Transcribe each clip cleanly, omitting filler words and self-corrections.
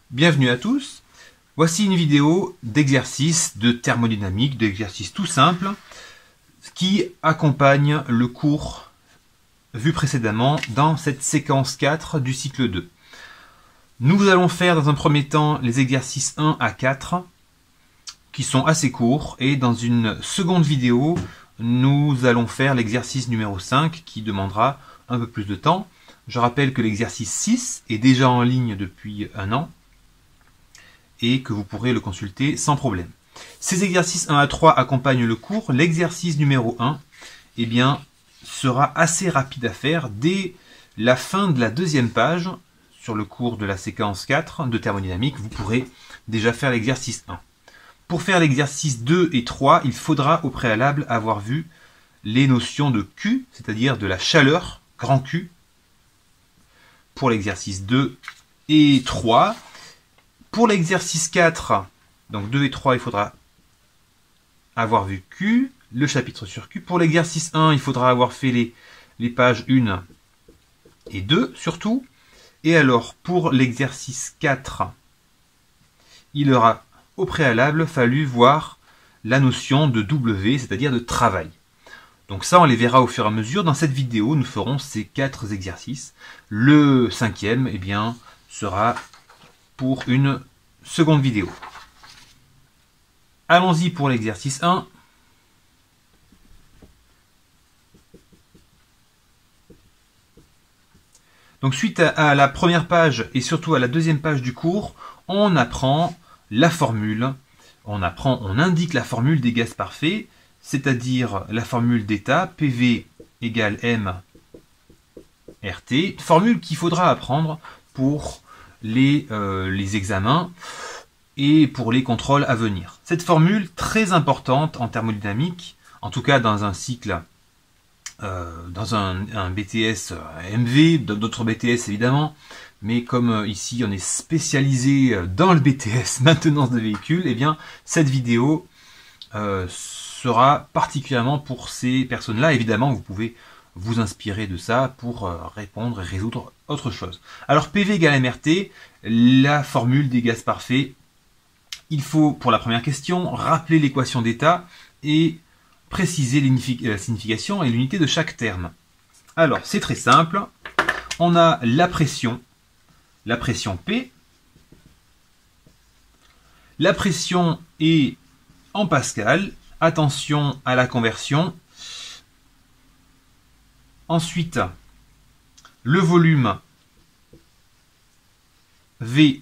Bienvenue à tous. Voici une vidéo d'exercice de thermodynamique, d'exercice tout simple qui accompagne le cours vu précédemment dans cette séquence 4 du cycle 2. Nous allons faire dans un premier temps les exercices 1 à 4 qui sont assez courts et dans une seconde vidéo nous allons faire l'exercice numéro 5 qui demandera un peu plus de temps. Je rappelle que l'exercice 6 est déjà en ligne depuis un an et que vous pourrez le consulter sans problème. Ces exercices 1 à 3 accompagnent le cours. L'exercice numéro 1 eh bien, sera assez rapide à faire dès la fin de la deuxième page sur le cours de la séquence 4 de thermodynamique. Vous pourrez déjà faire l'exercice 1. Pour faire l'exercice 2 et 3, il faudra au préalable avoir vu les notions de Q, c'est-à-dire de la chaleur, grand Q, pour l'exercice 2 et 3. Pour l'exercice 4, donc 2 et 3, il faudra avoir vu Q, le chapitre sur Q. Pour l'exercice 1, il faudra avoir fait les pages 1 et 2 surtout. Et alors, pour l'exercice 4, il aura au préalable fallu voir la notion de W, c'est-à-dire de travail. Donc ça, on les verra au fur et à mesure. Dans cette vidéo, nous ferons ces 4 exercices. Le 5e, eh bien, sera pour une seconde vidéo. Allons-y pour l'exercice 1. Donc suite à la première page et surtout à la deuxième page du cours, on apprend la formule. On indique la formule des gaz parfaits, c'est-à-dire la formule d'état PV égale M RT, formule qu'il faudra apprendre pour les examens et pour les contrôles à venir. Cette formule, très importante en thermodynamique, en tout cas dans un cycle, dans un BTS MV, d'autres BTS évidemment, mais comme ici on est spécialisé dans le BTS maintenance de véhicules, eh bien cette vidéo sera particulièrement pour ces personnes-là. Évidemment, vous pouvez vous inspirer de ça pour répondre et résoudre autre chose. Alors PV égale MRT, la formule des gaz parfaits. Il faut, pour la première question, rappeler l'équation d'état et préciser la signification et l'unité de chaque terme. Alors, c'est très simple. On a la pression P. La pression est en pascal. Attention à la conversion. Ensuite, le volume V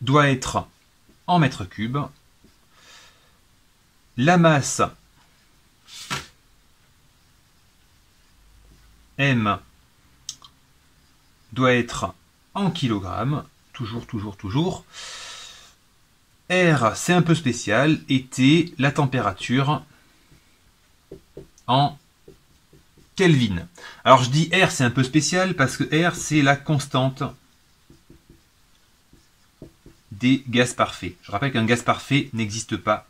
doit être en mètres cubes. La masse M doit être en kilogrammes. Toujours. R, c'est un peu spécial. Et T, la température en Kelvin. Alors je dis R, c'est un peu spécial parce que R, c'est la constante des gaz parfaits. Je rappelle qu'un gaz parfait n'existe pas.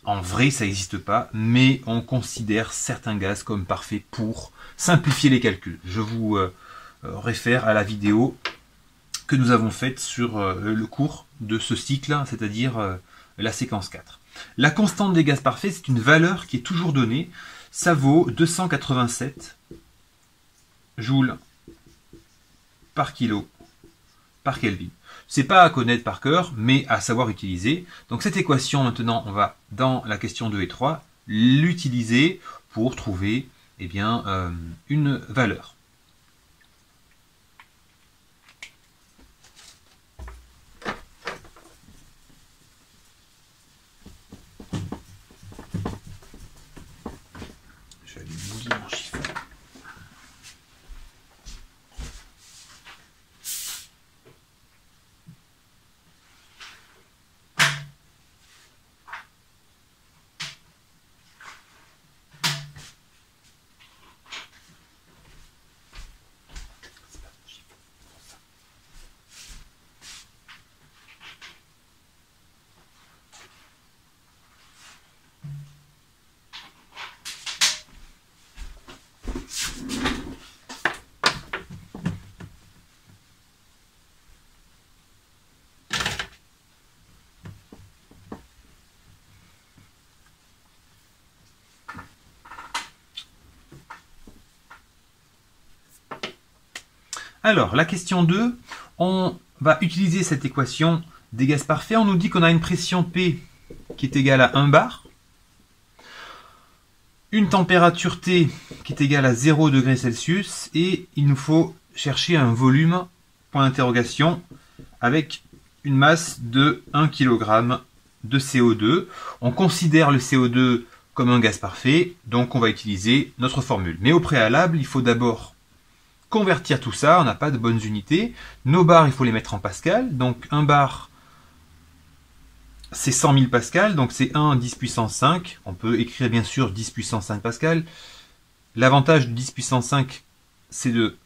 En vrai, ça n'existe pas, mais on considère certains gaz comme parfaits pour simplifier les calculs. Je vous réfère à la vidéo que nous avons faite sur le cours de ce cycle, c'est-à-dire la séquence 4. La constante des gaz parfaits, c'est une valeur qui est toujours donnée. Ça vaut 287 joules par kilo par Kelvin. C'est pas à connaître par cœur, mais à savoir utiliser. Donc cette équation, maintenant, on va, dans la question 2 et 3, l'utiliser pour trouver eh bien, une valeur. Je vais aller mouiller mon chiffon. Alors, la question 2, on va utiliser cette équation des gaz parfaits. On nous dit qu'on a une pression P qui est égale à 1 bar, une température T qui est égale à 0 degré Celsius, et il nous faut chercher un volume, point d'interrogation, avec une masse de 1 kg de CO2. On considère le CO2 comme un gaz parfait, donc on va utiliser notre formule. Mais au préalable, il faut d'abord convertir tout ça, on n'a pas de bonnes unités. Nos bars, il faut les mettre en pascal, donc 1 bar, c'est 100 000 pascal, donc c'est 1 10 puissance 5. On peut écrire bien sûr 10 puissance 5 pascal. L'avantage de 10 puissance 5, c'est de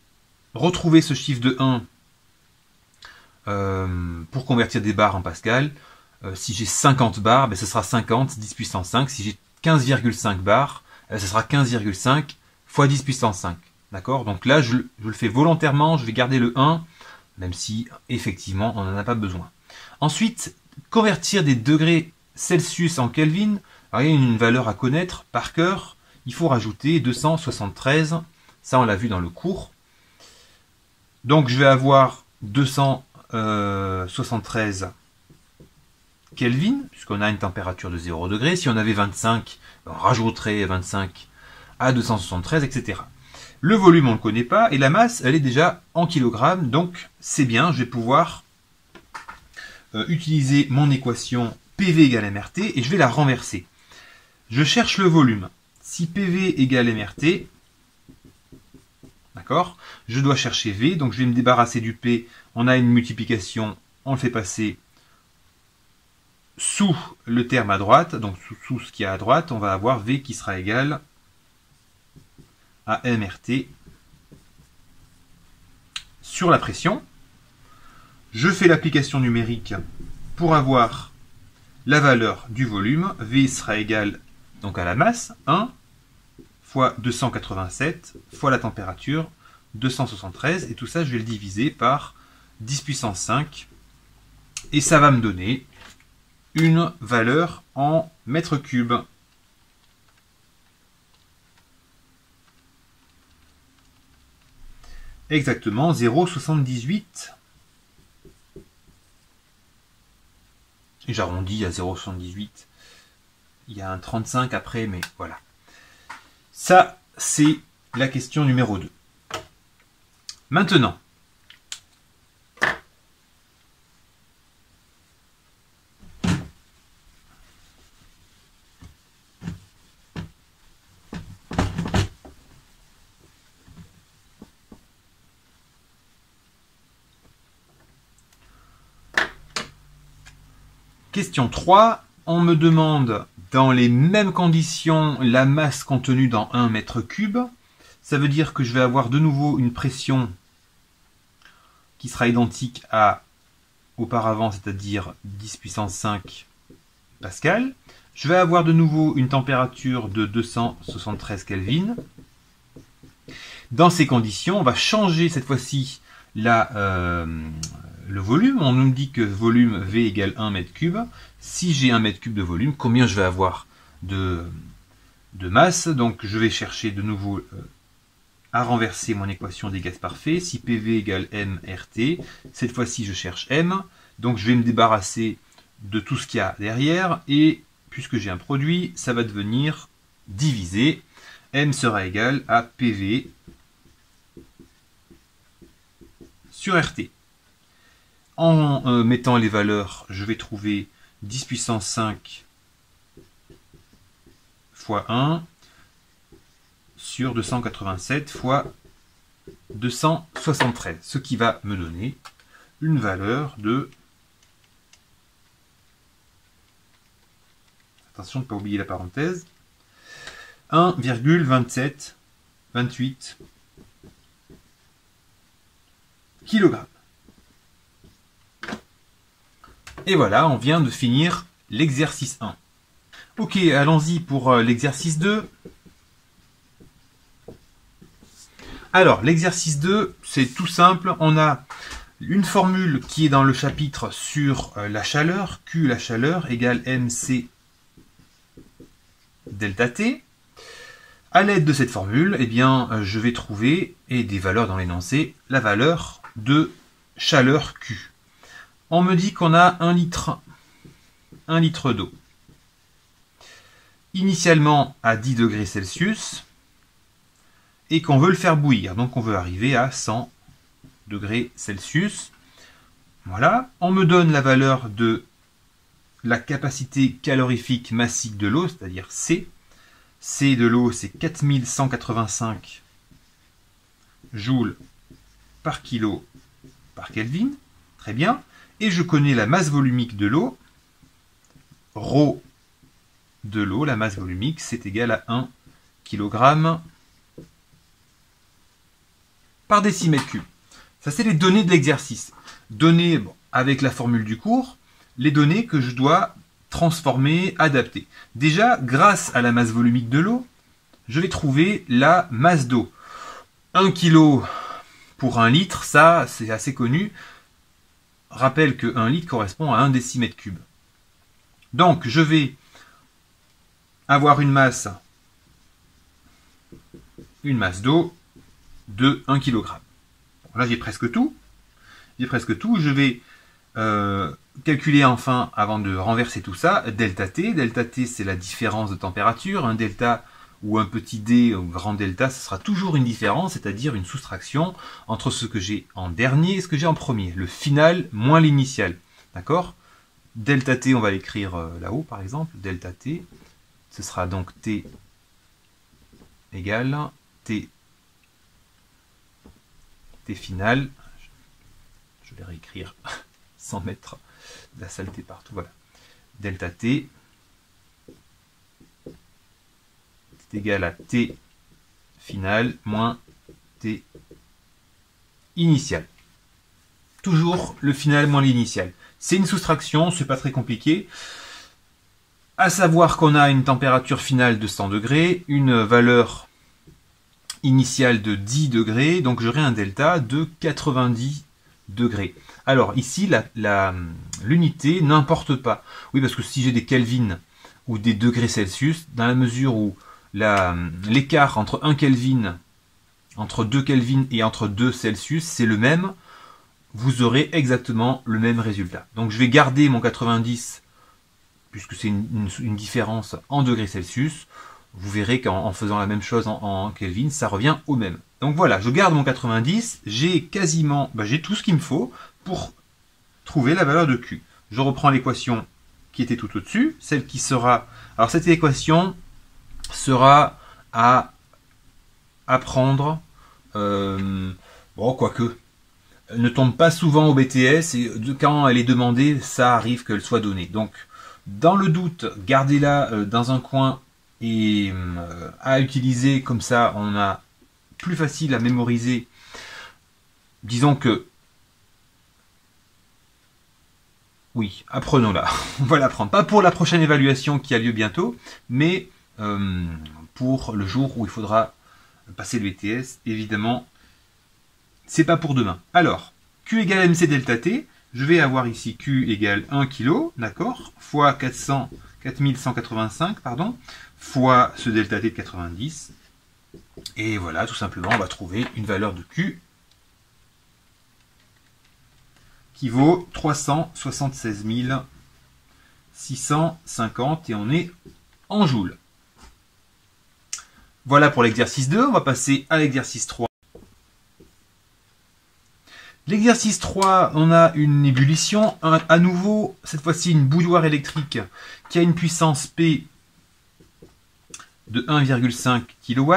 retrouver ce chiffre de 1 pour convertir des bars en pascal. Si j'ai 50 bars, ben, ce sera 50 10 puissance 5. Si j'ai 15,5 bars, ce sera 15,5 fois 10 puissance 5. D'accord? Donc là, je le fais volontairement, je vais garder le 1, même si effectivement on n'en a pas besoin. Ensuite, convertir des degrés Celsius en Kelvin. Alors, il y a une valeur à connaître par cœur. Il faut rajouter 273. Ça, on l'a vu dans le cours. Donc, je vais avoir 273 Kelvin, puisqu'on a une température de 0 degré. Si on avait 25, on rajouterait 25 à 273, etc. Le volume, on ne le connaît pas. Et la masse, elle est déjà en kilogrammes. Donc, c'est bien. Je vais pouvoir utiliser mon équation PV égale MRT et je vais la renverser. Je cherche le volume. Si PV égale MRT, d'accord, je dois chercher V, donc je vais me débarrasser du P. On a une multiplication, on le fait passer sous le terme à droite, donc sous ce qu'il y a à droite, on va avoir V qui sera égal à MRT sur la pression. Je fais l'application numérique pour avoir la valeur du volume. V sera égal donc à la masse, 1 fois 287 fois la température, 273. Et tout ça, je vais le diviser par 10 puissance 5. Et ça va me donner une valeur en mètres cubes. Exactement 0,78. J'arrondis à 0,78. Il y a un 35 après, mais voilà. Ça, c'est la question numéro 2. Maintenant, question 3, on me demande dans les mêmes conditions la masse contenue dans 1 mètre cube. Ça veut dire que je vais avoir de nouveau une pression qui sera identique à auparavant, c'est-à-dire 10 puissance 5 pascal. Je vais avoir de nouveau une température de 273 Kelvin. Dans ces conditions, on va changer cette fois-ci le volume. On nous dit que volume V égale 1 mètre cube. Si j'ai 1 mètre cube de volume, combien je vais avoir de masse? Donc je vais chercher de nouveau à renverser mon équation des gaz parfaits. Si PV égale MRT, cette fois-ci je cherche M. Donc je vais me débarrasser de tout ce qu'il y a derrière. Et puisque j'ai un produit, ça va devenir divisé. M sera égal à PV sur RT. En mettant les valeurs, je vais trouver 10 puissance 5 fois 1 sur 287 fois 273, ce qui va me donner une valeur de... Attention de ne pas oublier la parenthèse. 1,2728 kg. Et voilà, on vient de finir l'exercice 1. Ok, allons-y pour l'exercice 2. Alors, l'exercice 2, c'est tout simple. On a une formule qui est dans le chapitre sur la chaleur. Q, la chaleur, égale mc delta T. À l'aide de cette formule, eh bien, je vais trouver, et des valeurs dans l'énoncé, la valeur de chaleur Q. On me dit qu'on a 1 litre d'eau. Initialement à 10 degrés Celsius, et qu'on veut le faire bouillir. Donc on veut arriver à 100 degrés Celsius. Voilà. On me donne la valeur de la capacité calorifique massique de l'eau, c'est-à-dire C. C de l'eau, c'est 4185 joules par kilo par Kelvin. Très bien. Et je connais la masse volumique de l'eau. Rho de l'eau, la masse volumique, c'est égal à 1 kg par décimètre cube. Ça, c'est les données de l'exercice. Données, bon, avec la formule du cours, les données que je dois transformer, adapter. Déjà, grâce à la masse volumique de l'eau, je vais trouver la masse d'eau. 1 kg pour 1 litre, ça, c'est assez connu. Rappelle que 1 litre correspond à 1 décimètre cube. Donc, je vais avoir une masse d'eau de 1 kg. Bon, là, j'ai presque tout. Je vais calculer enfin, avant de renverser tout ça, delta T. Delta T, c'est la différence de température. Un delta ou un petit d ou grand delta, ce sera toujours une différence, c'est-à-dire une soustraction entre ce que j'ai en dernier et ce que j'ai en premier. Le final moins l'initial. D'accord? Delta T, on va l'écrire là-haut, par exemple. Delta T, ce sera donc T égale T final. Je vais réécrire sans mettre de la saleté partout. Voilà. Delta T est égal à T final moins T initial. Toujours le final moins l'initial. C'est une soustraction, c'est pas très compliqué. À savoir qu'on a une température finale de 100 degrés, une valeur initiale de 10 degrés, donc j'aurai un delta de 90 degrés. Alors ici, l'unité n'importe pas. Oui, parce que si j'ai des Kelvin ou des degrés Celsius, dans la mesure où l'écart entre 1 Kelvin, entre 2 Kelvin et entre 2 Celsius, c'est le même, vous aurez exactement le même résultat. Donc je vais garder mon 90, puisque c'est une différence en degrés Celsius. Vous verrez qu'en faisant la même chose en Kelvin, ça revient au même. Donc voilà, je garde mon 90, j'ai quasiment, j'ai tout ce qu'il me faut pour trouver la valeur de Q. Je reprends l'équation qui était tout au-dessus, celle qui sera... Alors cette équation sera à apprendre, bon, quoique, elle ne tombe pas souvent au BTS, et quand elle est demandée, ça arrive qu'elle soit donnée. Donc, dans le doute, gardez-la dans un coin et à utiliser, comme ça, on a plus facile à mémoriser. Disons que, oui, apprenons-la. On va l'apprendre. Pas pour la prochaine évaluation qui a lieu bientôt, mais pour le jour où il faudra passer le BTS, évidemment, c'est pas pour demain. Alors, Q égale MC delta T, je vais avoir ici Q égale 1 kg, d'accord, fois 4185, pardon, fois ce delta T de 90. Et voilà, tout simplement, on va trouver une valeur de Q qui vaut 376 650 et on est en joules. Voilà pour l'exercice 2, on va passer à l'exercice 3. L'exercice 3, on a une ébullition, à nouveau, cette fois-ci une bouilloire électrique qui a une puissance P de 1,5 kW.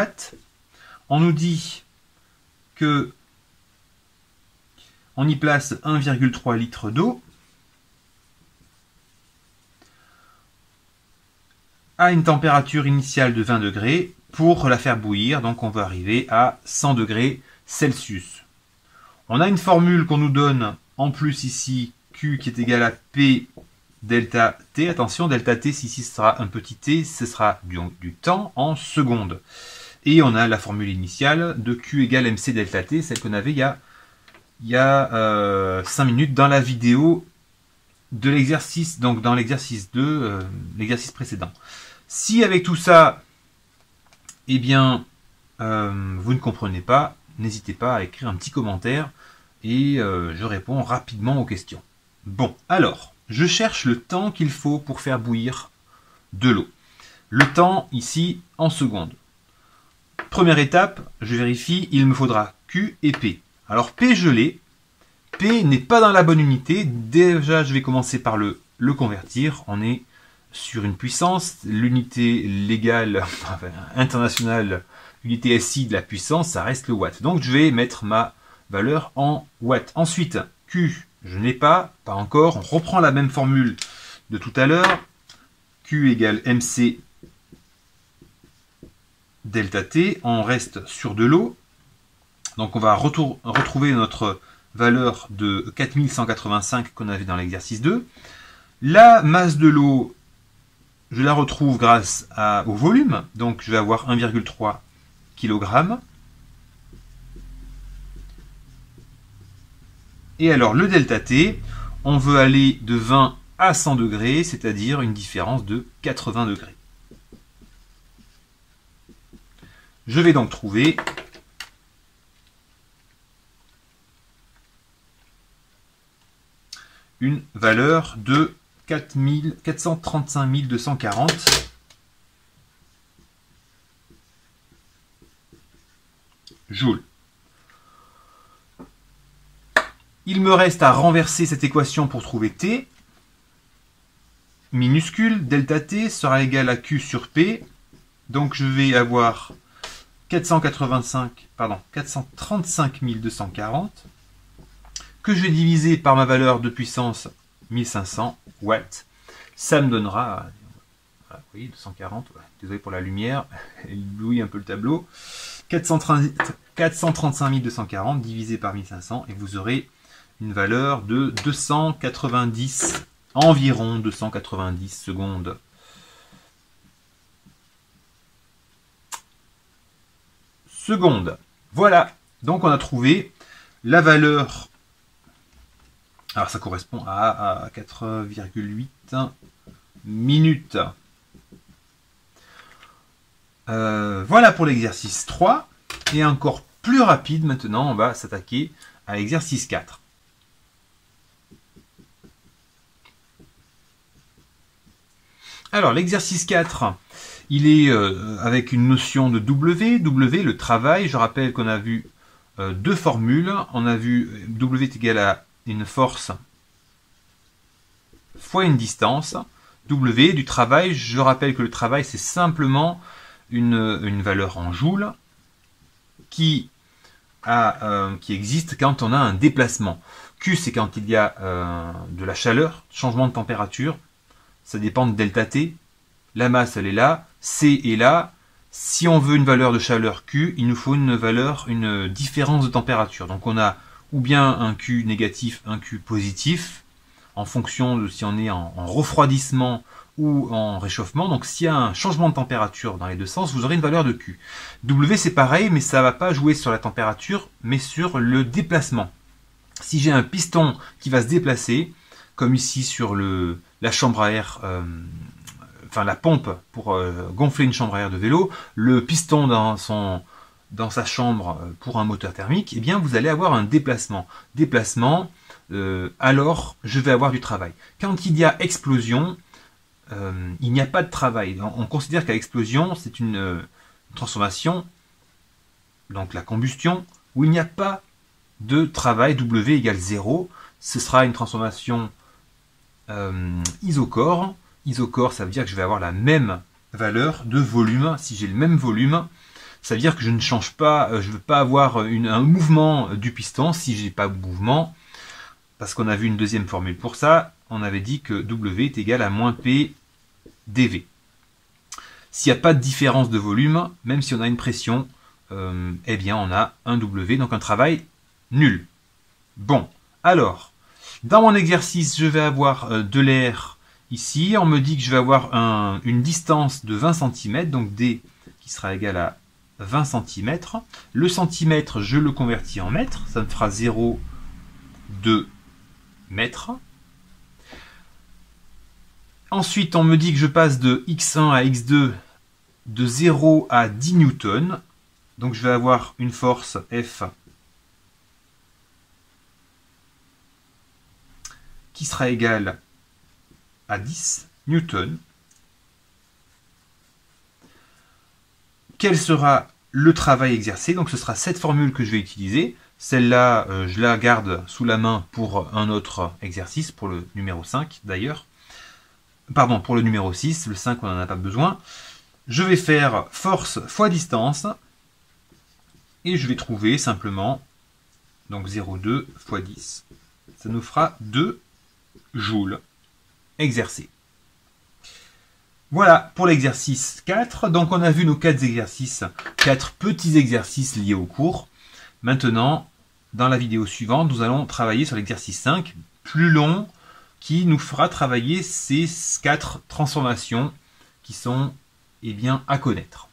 On nous dit que on y place 1,3 litre d'eau à une température initiale de 20 degrés pour la faire bouillir, donc on va arriver à 100 degrés Celsius. On a une formule qu'on nous donne en plus ici, Q qui est égal à P delta T. Attention, delta T, si ici ce sera un petit t, ce sera du temps en secondes. Et on a la formule initiale de Q égale MC delta T, celle qu'on avait il y a 5 minutes dans la vidéo de l'exercice, donc dans l'exercice 2, l'exercice précédent. Si avec tout ça, eh bien, vous ne comprenez pas, n'hésitez pas à écrire un petit commentaire et je réponds rapidement aux questions. Bon, alors, je cherche le temps qu'il faut pour faire bouillir de l'eau. Le temps, ici, en secondes. Première étape, je vérifie, il me faudra Q et P. Alors P, je l'ai. P n'est pas dans la bonne unité. Déjà, je vais commencer par le convertir. On est sur une puissance. L'unité légale, enfin, internationale, unité SI de la puissance, ça reste le watt. Donc, je vais mettre ma valeur en watts. Ensuite, Q, je n'ai pas encore. On reprend la même formule de tout à l'heure. Q égale MC delta T. On reste sur de l'eau. Donc, on va retrouver notre valeur de 4185 qu'on avait dans l'exercice 2. La masse de l'eau, je la retrouve grâce au volume. Donc, je vais avoir 1,3 kg. Et alors, le delta T, on veut aller de 20 à 100 degrés, c'est-à-dire une différence de 80 degrés. Je vais donc trouver une valeur de 435 240 joules. Il me reste à renverser cette équation pour trouver T. Minuscule, delta T sera égal à Q sur P. Donc je vais avoir 435 240 que je vais diviser par ma valeur de puissance 1500 watts. Ça me donnera, voilà, vous voyez, 240, ouais, désolé pour la lumière, elle éblouit un peu le tableau, 435 240 divisé par 1500 et vous aurez une valeur de 290, environ 290 secondes. Voilà, donc on a trouvé la valeur. Alors ça correspond à 4,8 minutes. Voilà pour l'exercice 3. Et encore plus rapide maintenant, on va s'attaquer à l'exercice 4. Alors l'exercice 4, il est avec une notion de W. W, le travail. Je rappelle qu'on a vu deux formules. On a vu W est égal à une force fois une distance. W du travail, je rappelle que le travail c'est simplement une valeur en joules qui existe quand on a un déplacement. Q c'est quand il y a de la chaleur, changement de température, ça dépend de delta T. La masse elle est là, C est là. Si on veut une valeur de chaleur Q, il nous faut une différence de température. Donc on a ou bien un Q négatif, un Q positif, en fonction de si on est en refroidissement ou en réchauffement. Donc s'il y a un changement de température dans les deux sens, vous aurez une valeur de Q. W c'est pareil, mais ça ne va pas jouer sur la température, mais sur le déplacement. Si j'ai un piston qui va se déplacer, comme ici sur la chambre à air, enfin la pompe pour gonfler une chambre à air de vélo, le piston dans sa chambre pour un moteur thermique, eh bien vous allez avoir un déplacement. Alors je vais avoir du travail. Quand il y a explosion, il n'y a pas de travail. On considère qu'à l'explosion, c'est une transformation, donc la combustion, où il n'y a pas de travail. W égale 0. Ce sera une transformation isochore. Isochore, ça veut dire que je vais avoir la même valeur de volume. Si j'ai le même volume, ça veut dire que je ne change pas, je ne veux pas avoir un mouvement du piston si j'ai pas de mouvement, parce qu'on a vu une deuxième formule pour ça, on avait dit que W est égal à moins P dV. S'il n'y a pas de différence de volume, même si on a une pression, eh bien on a un W, donc un travail nul. Bon, alors, dans mon exercice, je vais avoir de l'air ici, on me dit que je vais avoir une distance de 20 cm, donc D qui sera égal à 20 cm. Le centimètre, je le convertis en mètres, ça me fera 0,2 mètres. Ensuite, on me dit que je passe de x1 à x2 de 0 à 10 newtons. Donc je vais avoir une force F qui sera égale à 10 newtons. Quel sera le travail exercé? Donc ce sera cette formule que je vais utiliser. Celle-là, je la garde sous la main pour un autre exercice, pour le numéro 5 d'ailleurs. Pardon, pour le numéro 6, le 5 on n'en a pas besoin. Je vais faire force fois distance. Et je vais trouver simplement, donc 0,2 fois 10. Ça nous fera 2 joules exercés. Voilà pour l'exercice 4. Donc on a vu nos 4 exercices, 4 petits exercices liés au cours. Maintenant, dans la vidéo suivante, nous allons travailler sur l'exercice 5, plus long, qui nous fera travailler ces 4 transformations qui sont à connaître.